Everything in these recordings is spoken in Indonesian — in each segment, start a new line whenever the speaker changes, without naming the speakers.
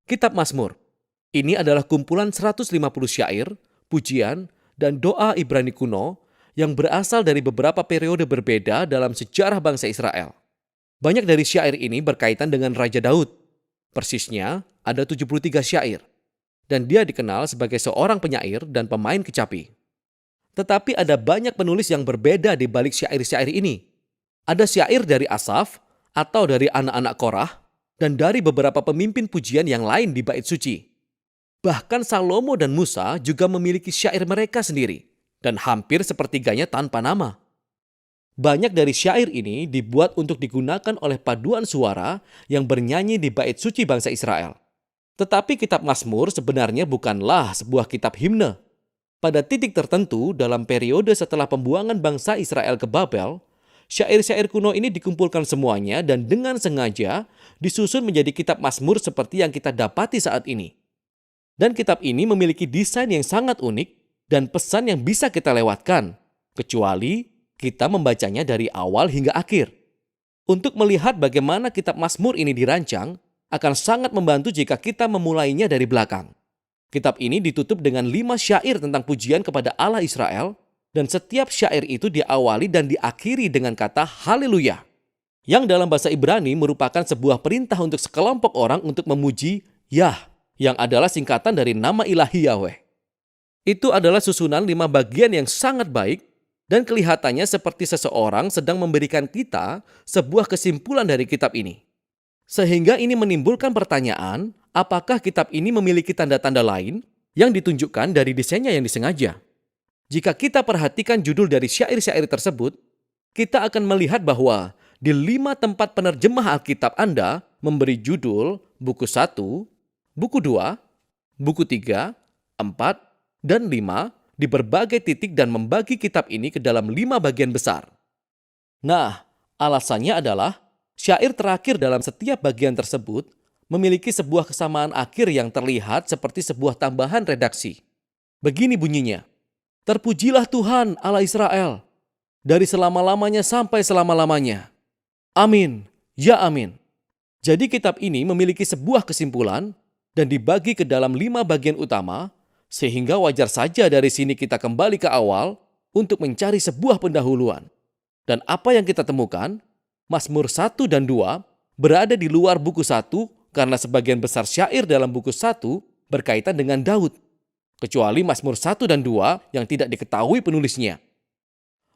Kitab Mazmur. Ini adalah kumpulan 150 syair, pujian, dan doa Ibrani kuno yang berasal dari beberapa periode berbeda dalam sejarah bangsa Israel. Banyak dari syair ini berkaitan dengan Raja Daud. Persisnya ada 73 syair, dan dia dikenal sebagai seorang penyair dan pemain kecapi. Tetapi ada banyak penulis yang berbeda di balik syair-syair ini. Ada syair dari Asaf atau dari anak-anak Korah, dan dari beberapa pemimpin pujian yang lain di bait suci. Bahkan Salomo dan Musa juga memiliki syair mereka sendiri, dan hampir sepertiganya tanpa nama. Banyak dari syair ini dibuat untuk digunakan oleh paduan suara yang bernyanyi di bait suci bangsa Israel. Tetapi kitab Mazmur sebenarnya bukanlah sebuah kitab himne. Pada titik tertentu dalam periode setelah pembuangan bangsa Israel ke Babel, syair-syair kuno ini dikumpulkan semuanya dan dengan sengaja disusun menjadi kitab Mazmur seperti yang kita dapati saat ini. Dan kitab ini memiliki desain yang sangat unik dan pesan yang bisa kita lewatkan, kecuali kita membacanya dari awal hingga akhir. Untuk melihat bagaimana kitab Mazmur ini dirancang, akan sangat membantu jika kita memulainya dari belakang. Kitab ini ditutup dengan 5 syair tentang pujian kepada Allah Israel, dan setiap syair itu diawali dan diakhiri dengan kata haleluya, yang dalam bahasa Ibrani merupakan sebuah perintah untuk sekelompok orang untuk memuji Yah, yang adalah singkatan dari nama ilahi Yahweh. Itu adalah susunan 5 bagian yang sangat baik, dan kelihatannya seperti seseorang sedang memberikan kita sebuah kesimpulan dari kitab ini. Sehingga ini menimbulkan pertanyaan, apakah kitab ini memiliki tanda-tanda lain yang ditunjukkan dari desainnya yang disengaja? Jika kita perhatikan judul dari syair-syair tersebut, kita akan melihat bahwa di 5 tempat penerjemah Alkitab Anda memberi judul buku 1, buku 2, buku 3, 4, dan 5 di berbagai titik dan membagi kitab ini ke dalam 5 bagian besar. Nah, alasannya adalah syair terakhir dalam setiap bagian tersebut memiliki sebuah kesamaan akhir yang terlihat seperti sebuah tambahan redaksi. Begini bunyinya, "Terpujilah Tuhan Allah Israel, dari selama-lamanya sampai selama-lamanya. Amin, ya amin." Jadi kitab ini memiliki sebuah kesimpulan dan dibagi ke dalam 5 bagian utama, sehingga wajar saja dari sini kita kembali ke awal untuk mencari sebuah pendahuluan. Dan apa yang kita temukan? Mazmur 1 dan 2 berada di luar buku 1 karena sebagian besar syair dalam buku 1 berkaitan dengan Daud, kecuali Mazmur 1 dan 2 yang tidak diketahui penulisnya.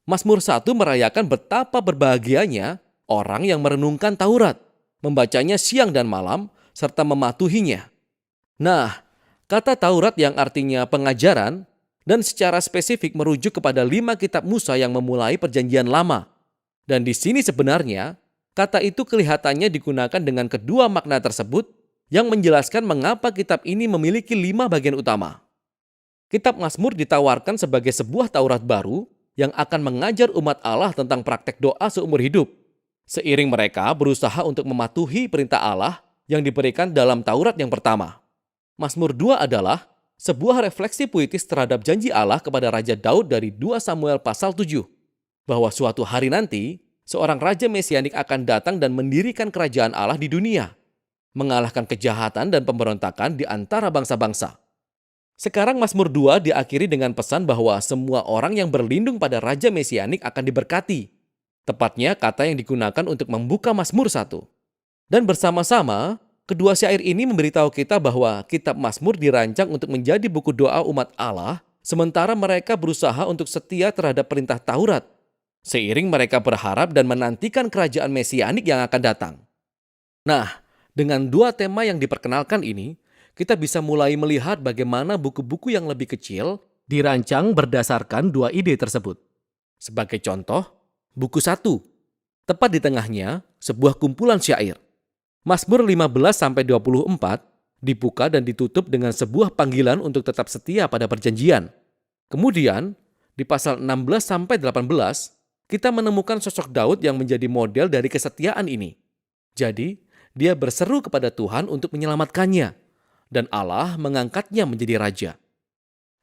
Mazmur 1 merayakan betapa berbahagianya orang yang merenungkan Taurat, membacanya siang dan malam, serta mematuhinya. Nah, kata Taurat yang artinya pengajaran dan secara spesifik merujuk kepada 5 kitab Musa yang memulai perjanjian lama. Dan di sini sebenarnya, kata itu kelihatannya digunakan dengan kedua makna tersebut yang menjelaskan mengapa kitab ini memiliki 5 bagian utama. Kitab Mazmur ditawarkan sebagai sebuah Taurat baru yang akan mengajar umat Allah tentang praktek doa seumur hidup. Seiring mereka berusaha untuk mematuhi perintah Allah yang diberikan dalam Taurat yang pertama. Mazmur 2 adalah sebuah refleksi puitis terhadap janji Allah kepada Raja Daud dari 2 Samuel pasal 7. Bahwa suatu hari nanti, seorang Raja Mesianik akan datang dan mendirikan kerajaan Allah di dunia, mengalahkan kejahatan dan pemberontakan di antara bangsa-bangsa. Sekarang Mazmur 2 diakhiri dengan pesan bahwa semua orang yang berlindung pada Raja Mesianik akan diberkati. Tepatnya kata yang digunakan untuk membuka Mazmur 1. Dan bersama-sama, kedua syair ini memberitahu kita bahwa kitab Mazmur dirancang untuk menjadi buku doa umat Allah, sementara mereka berusaha untuk setia terhadap perintah Taurat, seiring mereka berharap dan menantikan kerajaan Mesianik yang akan datang. Nah, dengan 2 tema yang diperkenalkan ini, kita bisa mulai melihat bagaimana buku-buku yang lebih kecil dirancang berdasarkan 2 ide tersebut. Sebagai contoh, buku 1, tepat di tengahnya sebuah kumpulan syair. Mazmur 15-24 dibuka dan ditutup dengan sebuah panggilan untuk tetap setia pada perjanjian. Kemudian, di pasal 16-18, kita menemukan sosok Daud yang menjadi model dari kesetiaan ini. Jadi, dia berseru kepada Tuhan untuk menyelamatkannya, dan Allah mengangkatnya menjadi raja.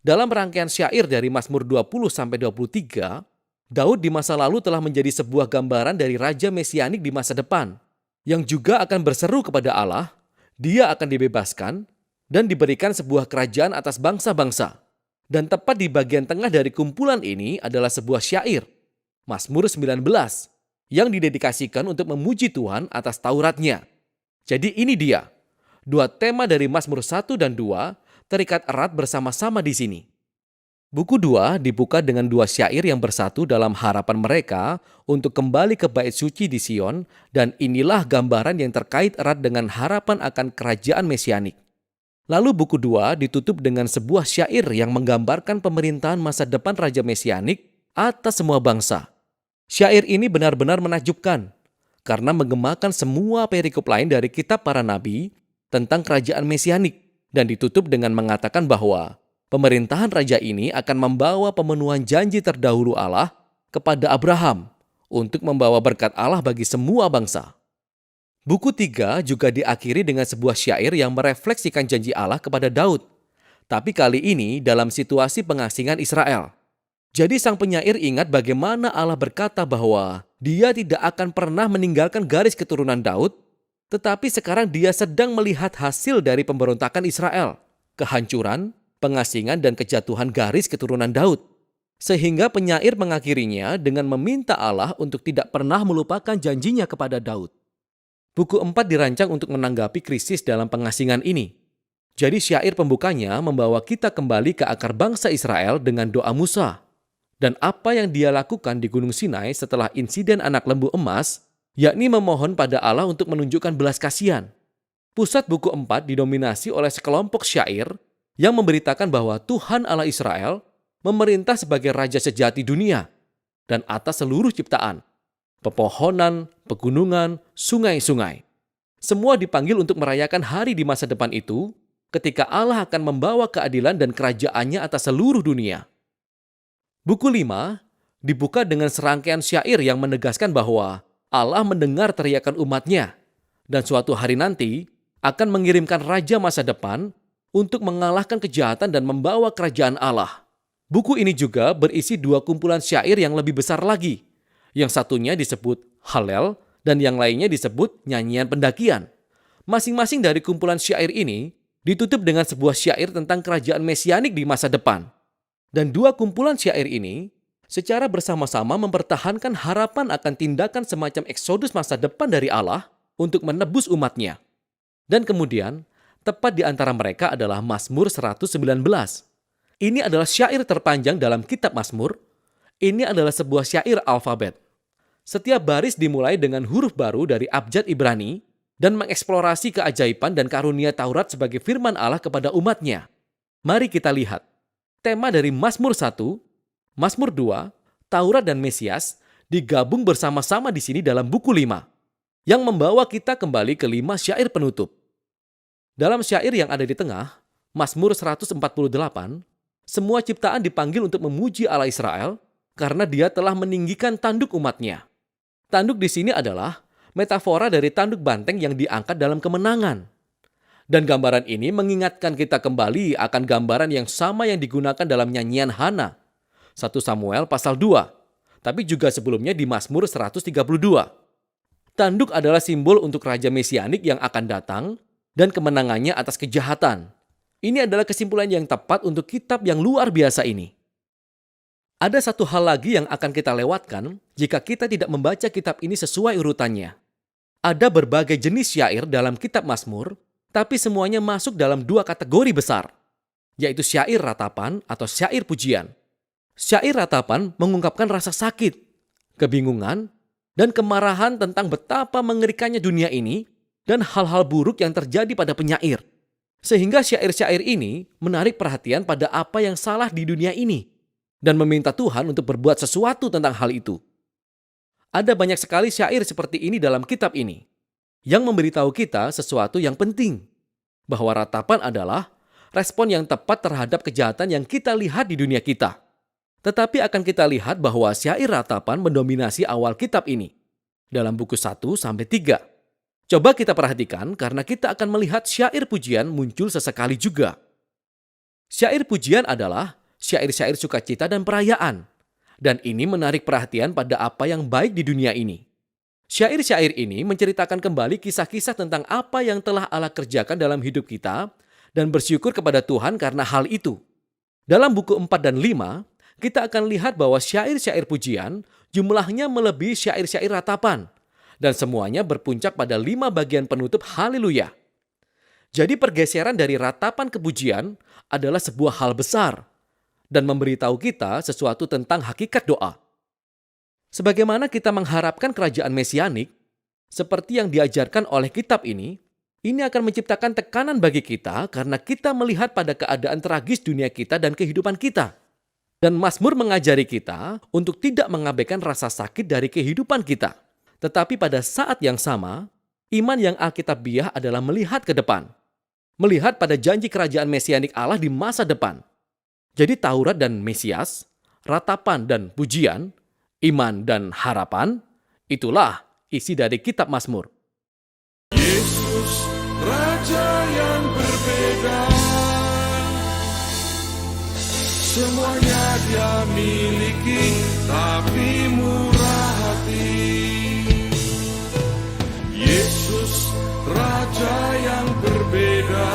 Dalam rangkaian syair dari Mazmur 20-23, Daud di masa lalu telah menjadi sebuah gambaran dari Raja Mesianik di masa depan, yang juga akan berseru kepada Allah Dia akan dibebaskan dan diberikan sebuah kerajaan atas bangsa-bangsa. Dan tepat di bagian tengah dari kumpulan ini adalah sebuah syair, Mazmur 19, yang didedikasikan untuk memuji Tuhan atas Tauratnya. Jadi ini dia, dua tema dari Mazmur 1 dan 2 terikat erat bersama-sama di sini. Buku 2 dibuka dengan dua syair yang bersatu dalam harapan mereka untuk kembali ke bait suci di Sion, dan inilah gambaran yang terkait erat dengan harapan akan kerajaan mesianik. Lalu buku 2 ditutup dengan sebuah syair yang menggambarkan pemerintahan masa depan Raja Mesianik atas semua bangsa. Syair ini benar-benar menakjubkan karena menggemakan semua perikop lain dari kitab para nabi tentang kerajaan Mesianik, dan ditutup dengan mengatakan bahwa pemerintahan raja ini akan membawa pemenuhan janji terdahulu Allah kepada Abraham untuk membawa berkat Allah bagi semua bangsa. Buku 3 juga diakhiri dengan sebuah syair yang merefleksikan janji Allah kepada Daud, tapi kali ini dalam situasi pengasingan Israel. Jadi sang penyair ingat bagaimana Allah berkata bahwa Dia tidak akan pernah meninggalkan garis keturunan Daud, tetapi sekarang Dia sedang melihat hasil dari pemberontakan Israel, kehancuran, pengasingan, dan kejatuhan garis keturunan Daud. Sehingga penyair mengakhirinya dengan meminta Allah untuk tidak pernah melupakan janjinya kepada Daud. Buku 4 dirancang untuk menanggapi krisis dalam pengasingan ini. Jadi syair pembukanya membawa kita kembali ke akar bangsa Israel dengan doa Musa. Dan apa yang dia lakukan di Gunung Sinai setelah insiden anak lembu emas, yakni memohon pada Allah untuk menunjukkan belas kasihan. Pusat buku 4 didominasi oleh sekelompok syair yang memberitakan bahwa Tuhan Allah Israel memerintah sebagai Raja sejati dunia dan atas seluruh ciptaan. Pepohonan, pegunungan, sungai-sungai. Semua dipanggil untuk merayakan hari di masa depan itu ketika Allah akan membawa keadilan dan kerajaannya atas seluruh dunia. Buku 5 dibuka dengan serangkaian syair yang menegaskan bahwa Allah mendengar teriakan umatnya dan suatu hari nanti akan mengirimkan raja masa depan untuk mengalahkan kejahatan dan membawa kerajaan Allah. Buku ini juga berisi dua kumpulan syair yang lebih besar lagi. Yang satunya disebut Halel dan yang lainnya disebut nyanyian pendakian. Masing-masing dari kumpulan syair ini ditutup dengan sebuah syair tentang kerajaan mesianik di masa depan. Dan dua kumpulan syair ini secara bersama-sama mempertahankan harapan akan tindakan semacam eksodus masa depan dari Allah untuk menebus umatnya. Dan kemudian, tepat di antara mereka adalah Mazmur 119. Ini adalah syair terpanjang dalam kitab Mazmur. Ini adalah sebuah syair alfabet. Setiap baris dimulai dengan huruf baru dari abjad Ibrani dan mengeksplorasi keajaiban dan karunia Taurat sebagai firman Allah kepada umatnya. Mari kita lihat. Tema dari Mazmur 1, Mazmur 2, Taurat dan Mesias digabung bersama-sama di sini dalam buku 5 yang membawa kita kembali ke 5 syair penutup. Dalam syair yang ada di tengah, Mazmur 148, semua ciptaan dipanggil untuk memuji Allah Israel karena Dia telah meninggikan tanduk umatnya. Tanduk di sini adalah metafora dari tanduk banteng yang diangkat dalam kemenangan. Dan gambaran ini mengingatkan kita kembali akan gambaran yang sama yang digunakan dalam nyanyian Hana, 1 Samuel pasal 2, tapi juga sebelumnya di Mazmur 132. Tanduk adalah simbol untuk Raja Mesianik yang akan datang dan kemenangannya atas kejahatan. Ini adalah kesimpulan yang tepat untuk kitab yang luar biasa ini. Ada satu hal lagi yang akan kita lewatkan jika kita tidak membaca kitab ini sesuai urutannya. Ada berbagai jenis syair dalam kitab Mazmur, tapi semuanya masuk dalam dua kategori besar, yaitu syair ratapan atau syair pujian. Syair ratapan mengungkapkan rasa sakit, kebingungan, dan kemarahan tentang betapa mengerikannya dunia ini dan hal-hal buruk yang terjadi pada penyair. Sehingga syair-syair ini menarik perhatian pada apa yang salah di dunia ini dan meminta Tuhan untuk berbuat sesuatu tentang hal itu. Ada banyak sekali syair seperti ini dalam kitab ini, yang memberitahu kita sesuatu yang penting, bahwa ratapan adalah respon yang tepat terhadap kejahatan yang kita lihat di dunia kita. Tetapi akan kita lihat bahwa syair ratapan mendominasi awal kitab ini, dalam buku 1-3. Coba kita perhatikan karena kita akan melihat syair pujian muncul sesekali juga. Syair pujian adalah syair-syair sukacita dan perayaan. Dan ini menarik perhatian pada apa yang baik di dunia ini. Syair-syair ini menceritakan kembali kisah-kisah tentang apa yang telah Allah kerjakan dalam hidup kita dan bersyukur kepada Tuhan karena hal itu. Dalam buku 4 dan 5, kita akan lihat bahwa syair-syair pujian jumlahnya melebihi syair-syair ratapan dan semuanya berpuncak pada 5 bagian penutup haleluya. Jadi pergeseran dari ratapan ke pujian adalah sebuah hal besar dan memberitahu kita sesuatu tentang hakikat doa. Sebagaimana kita mengharapkan kerajaan mesianik, seperti yang diajarkan oleh kitab ini akan menciptakan tekanan bagi kita karena kita melihat pada keadaan tragis dunia kita dan kehidupan kita. Dan Mazmur mengajari kita untuk tidak mengabaikan rasa sakit dari kehidupan kita. Tetapi pada saat yang sama, iman yang alkitabiah adalah melihat ke depan. Melihat pada janji kerajaan mesianik Allah di masa depan. Jadi Taurat dan Mesias, ratapan dan pujian, iman dan harapan, itulah isi dari kitab Mazmur.
Yesus, Raja yang berbeda, semuanya Dia miliki, tapi murah hati. Yesus, Raja yang berbeda,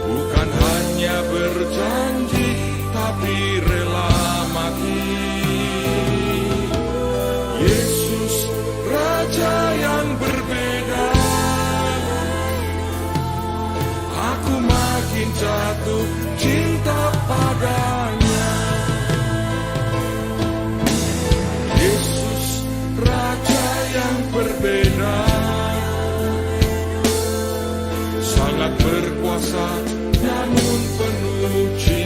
bukan hanya berjanji, tapi rela mati. Yesus, Raja yang berbeda, aku makin jatuh cinta padanya. Yesus, Raja yang berbeda, sangat berkuasa namun penuh cinta.